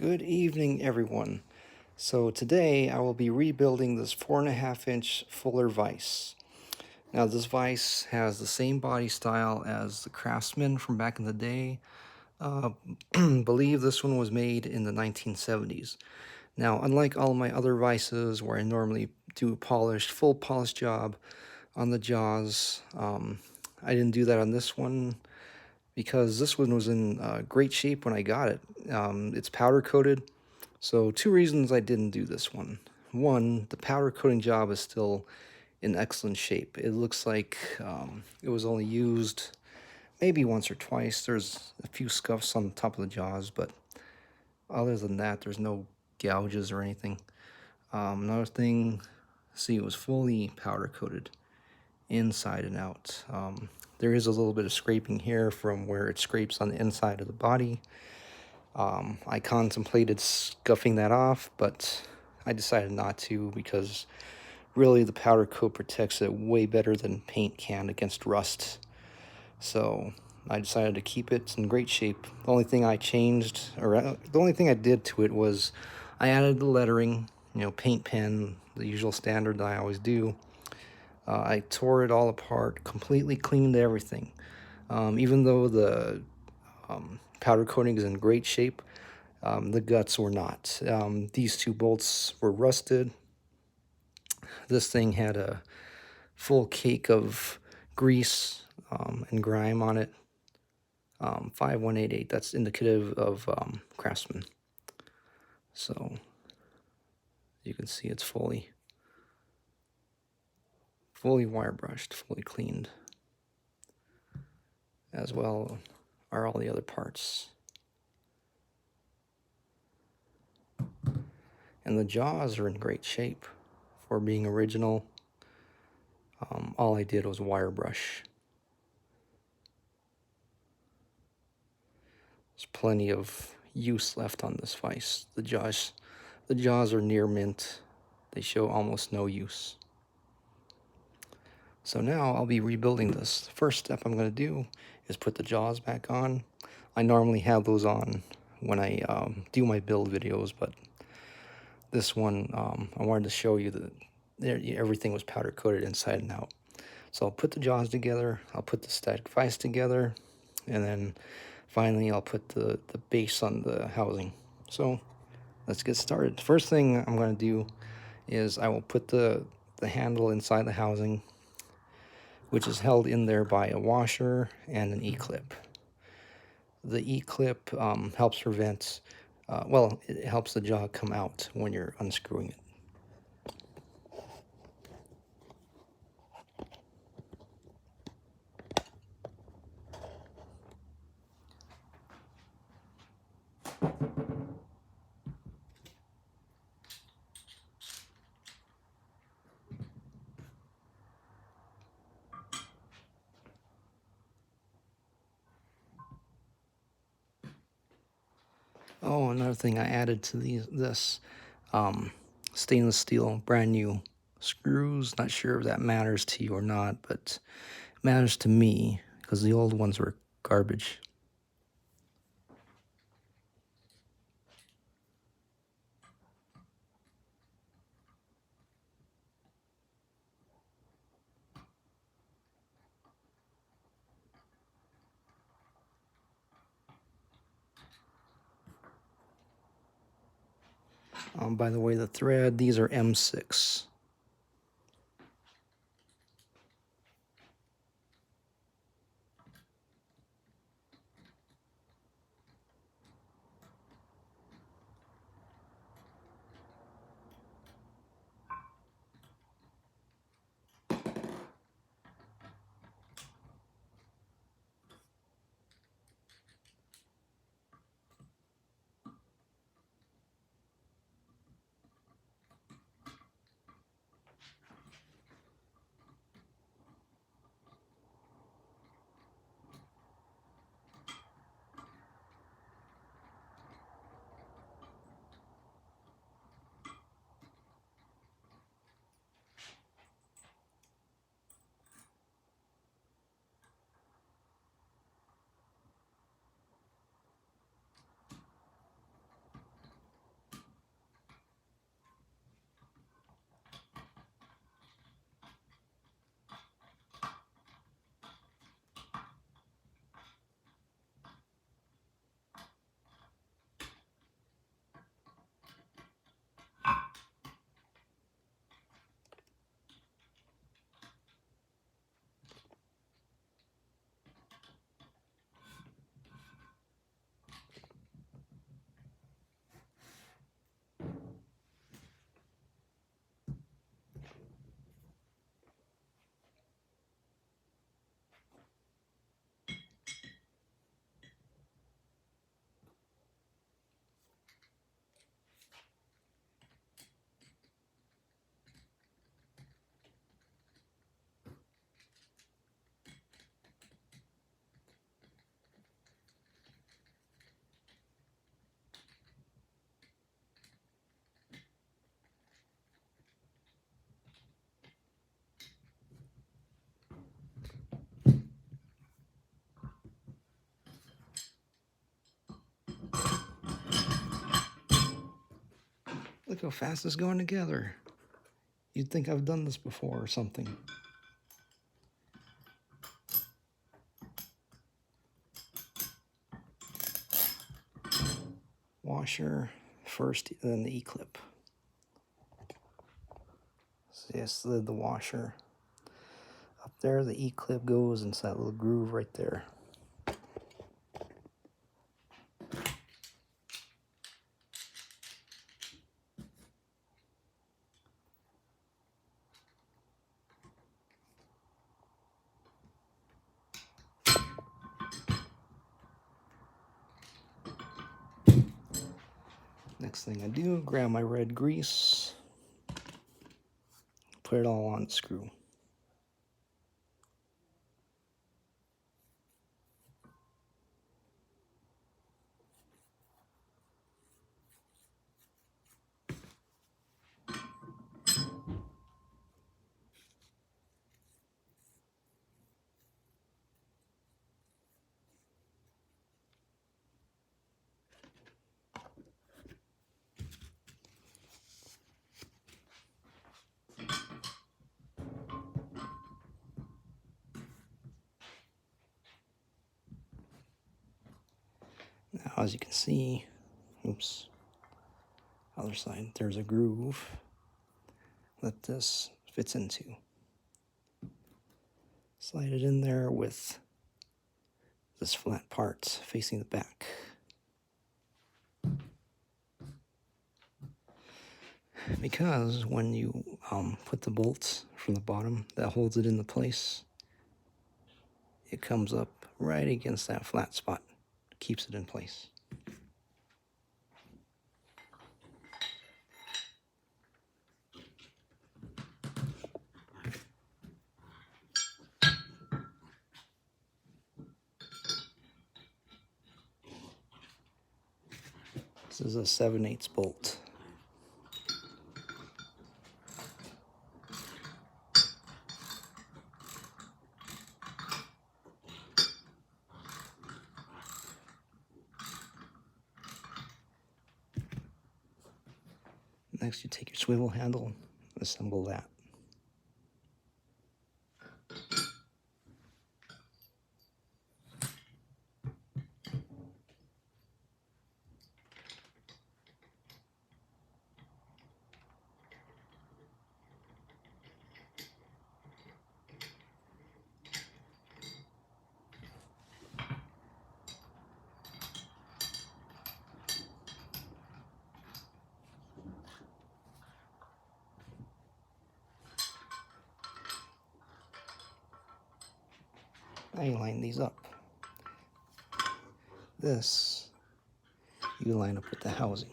Good evening, everyone. So today I will be rebuilding this 4.5-inch Fuller Vise. Now this vise has the same body style as the Craftsman from back in the day. Believe this one was made in the 1970s. Now, unlike all my other vices where I normally do a full polished job on the jaws, I didn't do that on this one because this one was in great shape when I got it. It's powder coated. So two reasons I didn't do this one. One, the powder coating job is still in excellent shape. It looks like it was only used maybe once or twice. There's a few scuffs on the top of the jaws, but other than that, there's no gouges or anything. Another thing, see, it was fully powder coated inside and out. There is a little bit of scraping here from where it scrapes on the inside of the body. I contemplated scuffing that off, but I decided not to because really the powder coat protects it way better than paint can against rust. So I decided to keep it in great shape. The only thing I changed, or the only thing I did to it was I added the lettering, paint pen, the usual standard that I always do. I tore it all apart, completely cleaned everything. Even though the powder coating is in great shape, the guts were not. These two bolts were rusted. This thing had a full cake of grease and grime on it. 5188, that's indicative of Craftsman. So you can see it's fully wire brushed, fully cleaned. As well are all the other parts. And the jaws are in great shape for being original. All I did was wire brush. There's plenty of use left on this vise. The jaws are near mint. They show almost no use. So now I'll be rebuilding this. The first step I'm going to do is put the jaws back on. I normally have those on when I do my build videos, but this one I wanted to show you that everything was powder coated inside and out. So I'll put the jaws together, I'll put the static vise together, and then finally I'll put the base on the housing. So let's get started. First thing I'm going to do is I will put the handle inside the housing, which is held in there by a washer and an E-clip. The E-clip helps prevent, it helps the jaw come out when you're unscrewing it. Oh, another thing I added to this stainless steel, brand new screws. Not sure if that matters to you or not, but it matters to me because the old ones were garbage. By the way, the thread, these are M6. Look how fast it's going together. You'd think I've done this before or something. Washer first, then the E-clip. So I slid the washer up there. The E-clip goes into that little groove right there. Next thing I do, grab my red grease, put it all on the screw. Now, as you can see, oops, other side, there's a groove that this fits into. Slide it in there with this flat part facing the back. Because when you put the bolts from the bottom that holds it into place, it comes up right against that flat spot, keeps it in place. This is a 7/8 bolt. Next, you take your swivel handle, assemble that. Now you line these up. This you line up with the housing.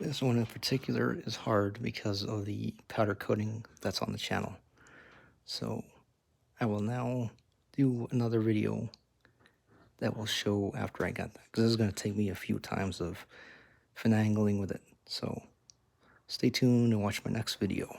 This one in particular is hard because of the powder coating that's on the channel. So I will now do another video that will show after I got that, because this is going to take me a few times of finagling with it. So stay tuned and watch my next video.